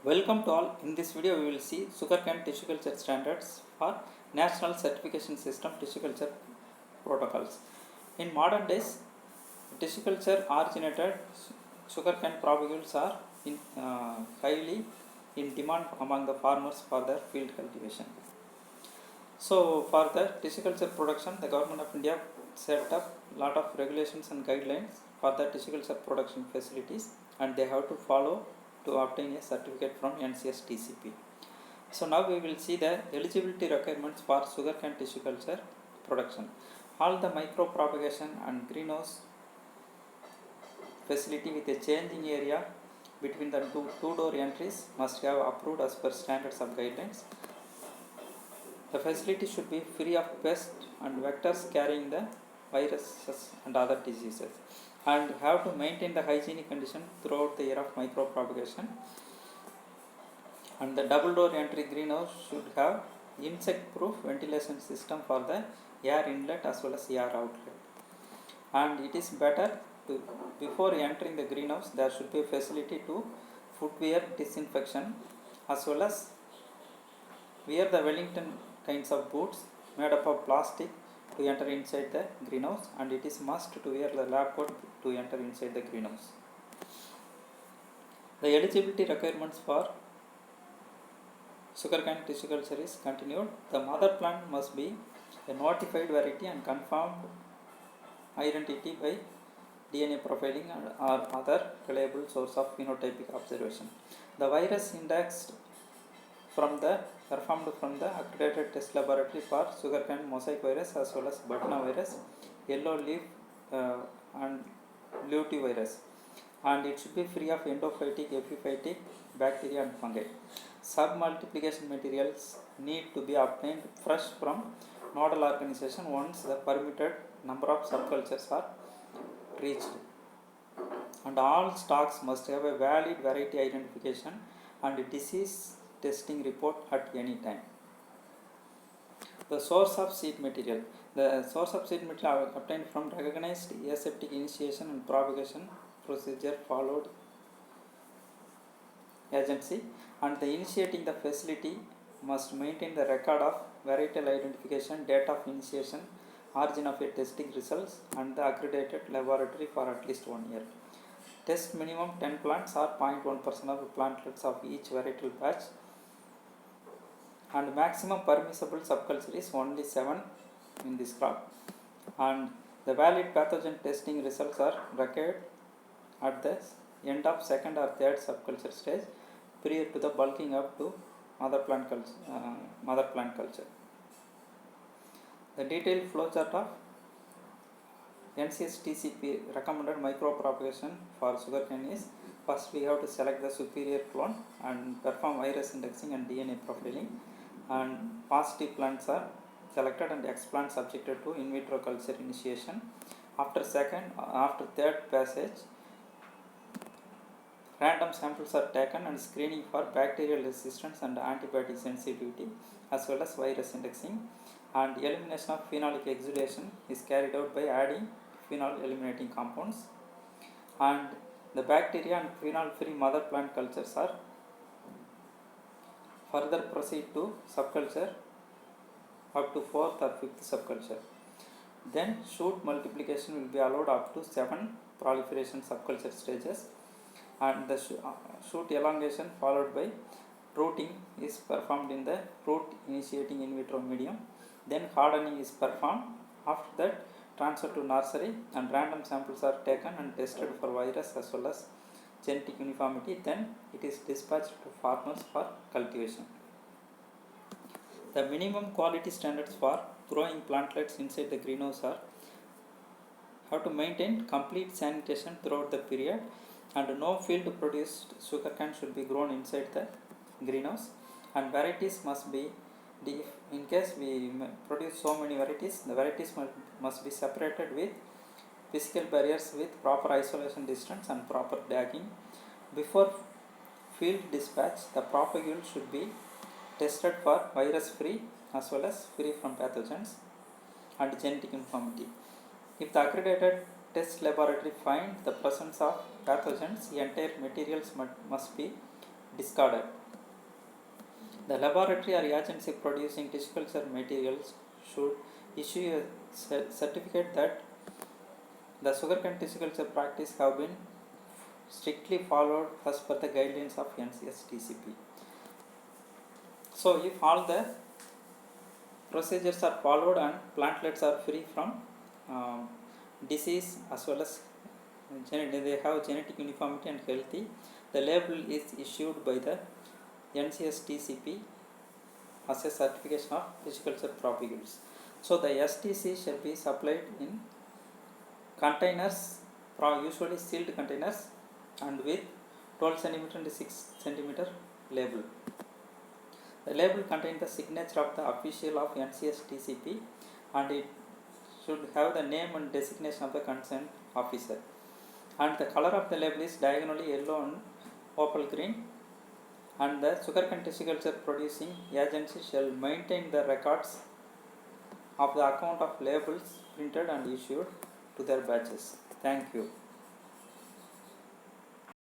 Welcome to all. In this video, we will see sugarcane tissue culture standards for National Certification System tissue culture protocols. In modern days, tissue culture originated sugarcane propagules are highly in demand among the farmers for their field cultivation. So, for the tissue culture production, the government of India set up lot of regulations and guidelines for the tissue culture production facilities, and they have to follow to obtain a certificate from NCS TCP. So now we will see the eligibility requirements for sugarcane tissue culture production. All the micro propagation and greenhouse facility with a changing area between the two door entries must have approved as per standards of guidelines. The facility should be free of pests and vectors carrying the viruses and other diseases, and have to maintain the hygienic condition throughout the year of micropropagation. And the double door entry greenhouse should have insect proof ventilation system for the air inlet as well as air outlet. And it is better to, before entering the greenhouse, there should be a facility to footwear disinfection as well as wear the Wellington kinds of boots made up of plastic to enter inside the greenhouse, and it is must to wear the lab coat to enter inside the greenhouse. The eligibility requirements for sugarcane tissue culture is continued. The mother plant must be a notified variety and confirmed identity by DNA profiling or other reliable source of phenotypic observation. The virus indexed performed from the accredited test laboratory for sugarcane mosaic virus as well as Butna virus, yellow leaf and lutea virus, and it should be free of endophytic, epiphytic bacteria and fungi. Sub-multiplication materials need to be obtained fresh from nodal organization once the permitted number of subcultures are reached, and all stocks must have a valid variety identification and disease testing report at any time. The source of seed material. The source of seed material obtained from recognized aseptic initiation and propagation procedure followed agency, and the initiating the facility must maintain the record of varietal identification, date of initiation, origin of a testing results, and the accredited laboratory for at least 1 year. Test minimum 10 plants or 0.1% of the plantlets of each varietal batch, and maximum permissible subculture is only 7 in this crop, and the valid pathogen testing results are required at the end of second or third subculture stage prior to the bulking up to mother plant culture. The detailed flowchart of NCS TCP recommended micropropagation for sugarcane is: first we have to select the superior clone and perform virus indexing and DNA profiling, and positive plants are selected and X plants subjected to in vitro culture initiation. After third passage, random samples are taken and screening for bacterial resistance and antibiotic sensitivity as well as virus indexing, and elimination of phenolic exudation is carried out by adding phenol eliminating compounds, and the bacteria and phenol free mother plant cultures are further proceed to subculture up to 4th or 5th subculture. Then shoot multiplication will be allowed up to 7 proliferation subculture stages, and the shoot elongation followed by rooting is performed in the root initiating in vitro medium. Then hardening is performed. After that, transfer to nursery and random samples are taken and tested for virus as well as genetic uniformity. Then it is dispatched to farmers for cultivation. The minimum quality standards for growing plantlets inside the greenhouse are: have to maintain complete sanitation throughout the period, and no field produced sugarcane should be grown inside the greenhouse, and varieties must be, in case we produce so many varieties, the varieties must be separated with physical barriers with proper isolation distance and proper tagging. Before field dispatch, the propagule should be tested for virus free as well as free from pathogens and genetic uniformity. If the accredited test laboratory find the presence of pathogens, the entire materials must be discarded. The laboratory or agency producing tissue culture materials should issue a certificate that the sugarcane tissue culture practice have been strictly followed as per the guidelines of NCS TCP. So, if all the procedures are followed and plantlets are free from disease as well as they have genetic uniformity and healthy, the label is issued by the NCS TCP as a certification of tissue culture propagules. So, the STC shall be supplied in containers, usually sealed containers, and with 12 cm and 6 cm label. The label contains the signature of the official of NCS TCP and it should have the name and designation of the concerned officer. And the color of the label is diagonally yellow and opal green, and the sugarcane tissue culture producing agency shall maintain the records of the account of labels printed and issued to their batches. Thank you.